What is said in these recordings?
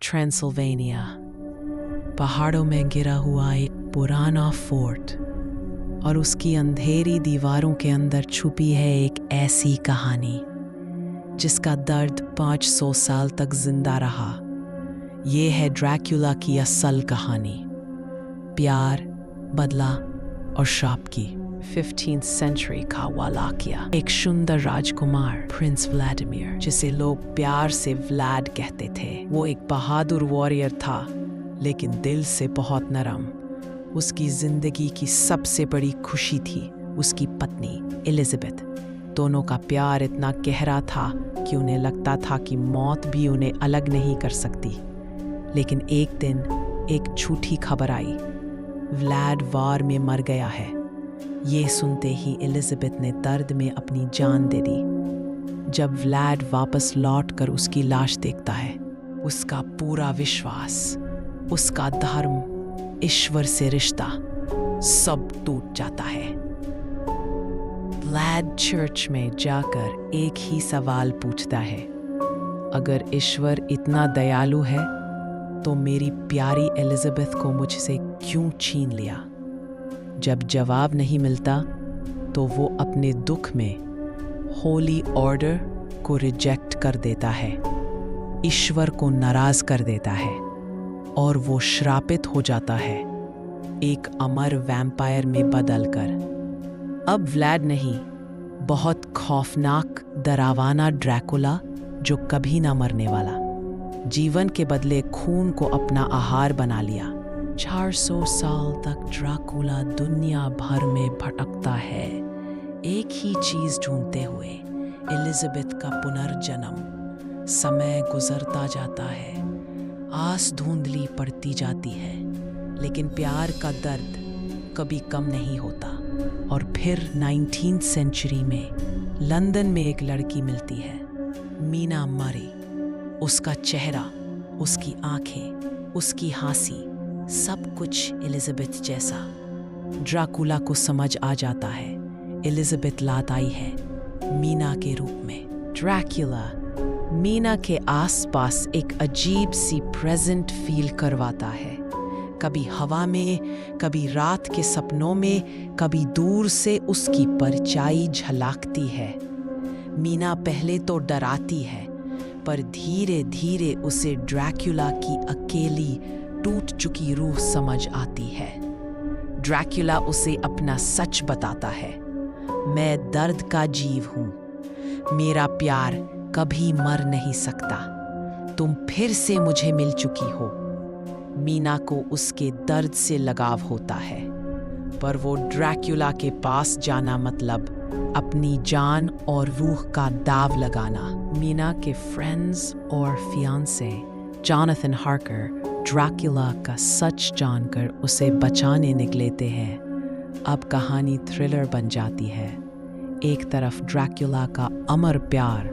Transylvania. पहाड़ों में गिरा हुआ एक पुराना फोर्ट और उसकी अंधेरी दीवारों के अंदर छुपी है एक ऐसी कहानी जिसका दर्द 500 साल तक जिंदा रहा। ये है ड्रैक्युला की असल कहानी, प्यार, बदला और श्राप की। 15th सेंचुरी का वालाकिया। एक सुंदर राजकुमार प्रिंस व्लादिमीर, जिसे लोग प्यार से व्लाड कहते थे, वो एक बहादुर वॉरियर था, लेकिन दिल से बहुत नरम। उसकी जिंदगी की सबसे बड़ी खुशी थी उसकी पत्नी एलिजाबेथ। दोनों का प्यार इतना गहरा था कि उन्हें लगता था कि मौत भी उन्हें अलग नहीं कर सकती। लेकिन एक दिन एक झूठी खबर आई, व्लाड वार में मर गया है। ये सुनते ही एलिजाबेथ ने दर्द में अपनी जान दे दी। जब व्लाड वापस लौटकर उसकी लाश देखता है, उसका पूरा विश्वास, उसका धर्म, ईश्वर से रिश्ता सब टूट जाता है। व्लाड चर्च में जाकर एक ही सवाल पूछता है, अगर ईश्वर इतना दयालु है तो मेरी प्यारी एलिजाबेथ को मुझसे क्यों छीन लिया? जब जवाब नहीं मिलता तो वो अपने दुख में होली ऑर्डर को रिजेक्ट कर देता है, ईश्वर को नाराज कर देता है और वो श्रापित हो जाता है एक अमर वैम्पायर में बदलकर। अब व्लाड नहीं, बहुत खौफनाक डरावना ड्रैकुला जो कभी ना मरने वाला, जीवन के बदले खून को अपना आहार बना लिया। 400 साल तक ड्रैकुला दुनिया भर में भटकता है, एक ही चीज ढूंढते हुए, एलिजाबेथ का पुनर्जन्म। समय गुजरता जाता है, आस धुंधली पड़ती जाती है, लेकिन प्यार का दर्द कभी कम नहीं होता। और फिर 19th सेंचुरी में लंदन में एक लड़की मिलती है, मीना मरी। उसका चेहरा, उसकी आंखें, उसकी हंसी, सब कुछ एलिजाबेथ जैसा। ड्रैकुला को समझ आ जाता है एलिजाबेथ लात आई है मीना के रूप में। ड्रैकुला मीना के आसपास एक अजीब सी प्रेजेंट फील करवाता है, कभी हवा में, कभी रात के सपनों में, कभी दूर से उसकी परछाई झलकती है। मीना पहले तो डराती है, पर धीरे धीरे उसे ड्रैकुला की अकेली टूट चुकी रूह समझ आती है। ड्रैकुला उसे अपना सच बताता है, मैं दर्द का जीव हूँ, मेरा प्यार कभी मर नहीं सकता, तुम फिर से मुझे मिल चुकी हो। मीना को उसके दर्द से लगाव होता है, पर वो ड्रैकुला के पास जाना मतलब अपनी जान और रूह का दाव लगाना। मीना के फ्रेंड्स और फियांसे जॉनथन हार्कर ड्रैकुला का सच जानकर उसे बचाने निकलेते हैं। अब कहानी थ्रिलर बन जाती है, एक तरफ ड्रैकुला का अमर प्यार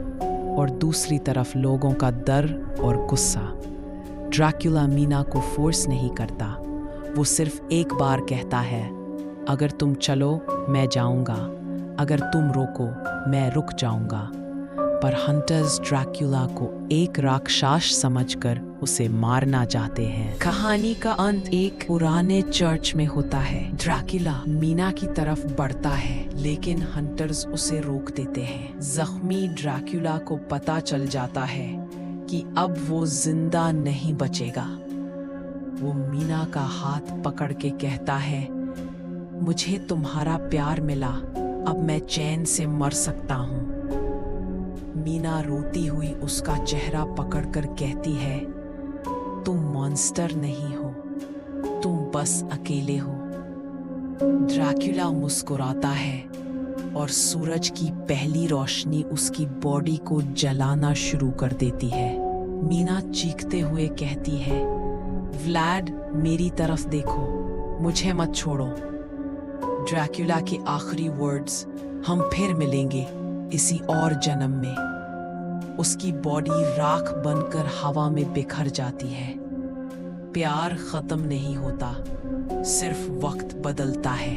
और दूसरी तरफ लोगों का डर और गुस्सा। ड्रैकुला मीना को फोर्स नहीं करता, वो सिर्फ एक बार कहता है, अगर तुम चलो मैं जाऊंगा, अगर तुम रोको मैं रुक जाऊंगा। पर हंटर्स ड्रैकुला को एक राक्षस समझकर उसे मारना चाहते हैं। कहानी का अंत एक पुराने चर्च में होता है। ड्रैकुला मीना की तरफ बढ़ता है, लेकिन हंटर्स उसे रोक देते हैं। जख्मी ड्रैकुला को पता चल जाता है कि अब वो जिंदा नहीं बचेगा। वो मीना का हाथ पकड़ के कहता है, मुझे तुम्हारा प्यार मिला, अब मैं चैन से मर सकता हूँ। मीना रोती हुई उसका चेहरा पकड़कर कहती है, तुम मॉन्स्टर नहीं हो, तुम बस अकेले हो। ड्रैकुला मुस्कुराता है और सूरज की पहली रोशनी उसकी बॉडी को जलाना शुरू कर देती है। मीना चीखते हुए कहती है, व्लाड मेरी तरफ देखो, मुझे मत छोड़ो। ड्रैकुला के आखिरी वर्ड्स, हम फिर मिलेंगे इसी और जन्म में। उसकी बॉडी राख बनकर हवा में बिखर जाती है। प्यार खत्म नहीं होता, सिर्फ वक्त बदलता है।